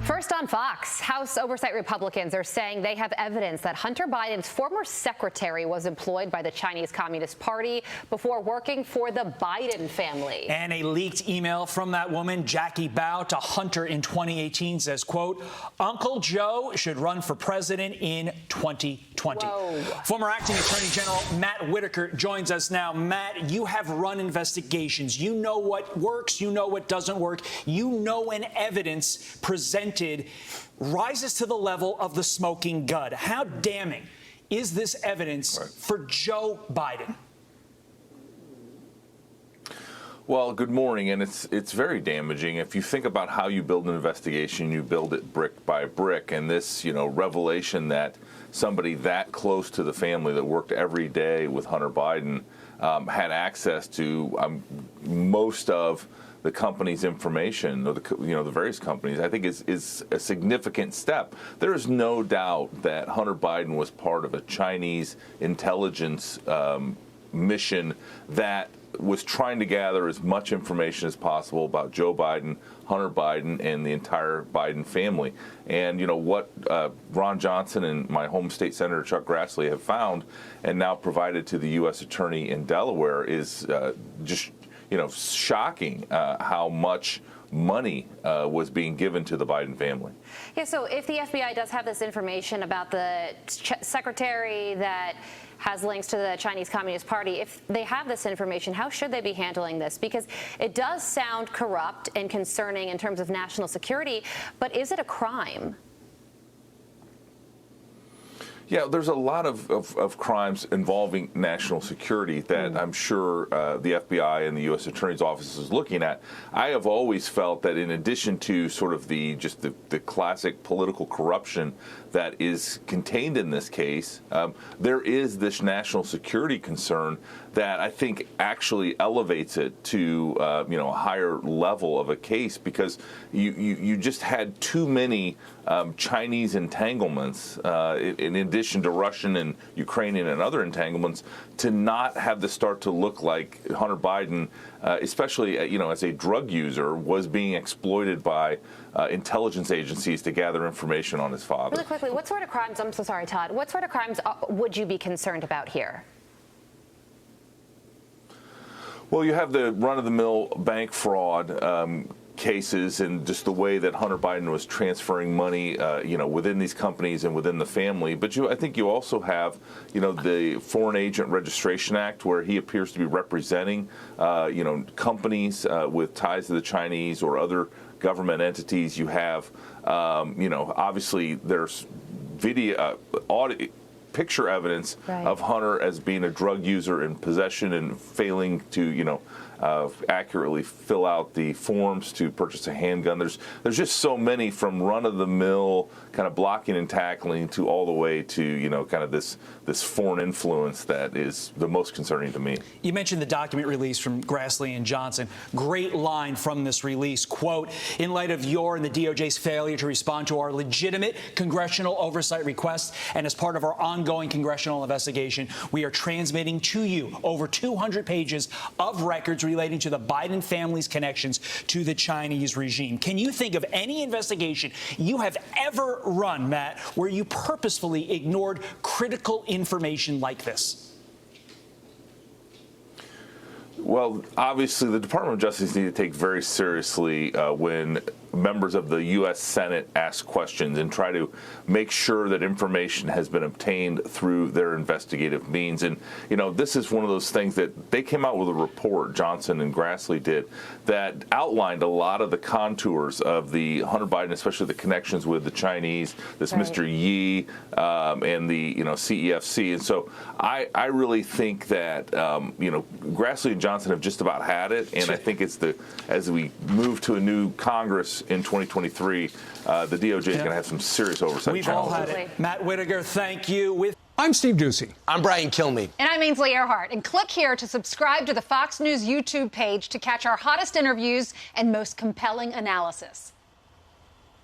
First on Fox, House Oversight Republicans are saying they have evidence that Hunter Biden's former secretary was employed by the Chinese Communist Party before working for the Biden family. And a leaked email from that woman, Jackie Bao, to Hunter in 2018 says, quote, Uncle Joe should run for president in 2020. Whoa. Former acting Attorney General Matt Whitaker joins us now. Matt, you have run investigations. You know what works. You know what doesn't work. You know when evidence presented rises to the level of the smoking gun. How damning is this evidence for Joe Biden? Well, good morning, and it's very damaging. If you think about how you build an investigation, you build it brick by brick, and this, revelation that somebody that close to the family that worked every day with Hunter Biden had access to most of the company's information, or the various companies, I think is a significant step. There is no doubt that Hunter Biden was part of a Chinese intelligence mission that was trying to gather as much information as possible about Joe Biden, Hunter Biden, and the entire Biden family. And what Ron Johnson and my home state Senator Chuck Grassley have found and now provided to the U.S. Attorney in Delaware is just shocking how much money was being given to the Biden family. Yeah, so if the FBI does have this information about the secretary that has links to the Chinese Communist Party, if they have this information, how should they be handling this? Because it does sound corrupt and concerning in terms of national security, but is it a crime? Yeah, there's a lot of crimes involving national security that I'm sure the FBI and the U.S. Attorney's Office is looking at. I have always felt that in addition to sort of the classic political corruption that is contained in this case, there is this national security concern that I think actually elevates it to a higher level of a case, because you just had too many Chinese entanglements in addition to Russian and Ukrainian and other entanglements to not have this start to look like Hunter Biden, especially as a drug user, was being exploited by intelligence agencies to gather information on his father. Really quickly, what sort of crimes, I'm so sorry, Todd, what sort of crimes would you be concerned about here? Well, you have the run-of-the-mill bank fraud cases and just the way that Hunter Biden was transferring money, within these companies and within the family. But I think you also have, the Foreign Agent Registration Act, where he appears to be representing, companies with ties to the Chinese or other government entities. You have, obviously there's video, audio, picture evidence of Hunter as being a drug user in possession and failing to, accurately fill out the forms to purchase a handgun. There's just so many, from run-of-the-mill kind of blocking and tackling to all the way to, kind of this foreign influence that is the most concerning to me. You mentioned the document release from Grassley and Johnson. Great line from this release, quote, in light of your and the DOJ's failure to respond to our legitimate congressional oversight requests and as part of our ongoing congressional investigation, we are transmitting to you over 200 pages of records relating to the Biden family's connections to the Chinese regime. Can you think of any investigation you have ever run, Matt, where you purposefully ignored critical information like this? Well, obviously, the Department of Justice need to take very seriously when members of the U.S. Senate ask questions and try to make sure that information has been obtained through their investigative means. And, this is one of those things that they came out with a report, Johnson and Grassley did, that outlined a lot of the contours of the Hunter Biden, especially the connections with the Chinese, this Mr. Yi, and the, CEFC. And so I really think that, Grassley and Johnson have just about had it. And I think as we move to a new Congress in 2023, the DOJ is going to have some serious oversight We've challenges. all had it. Matt Whitaker, thank you. I'm Steve Ducey. I'm Brian Kilmeade. And I'm Ainsley Earhart. And click here to subscribe to the Fox News YouTube page to catch our hottest interviews and most compelling analysis.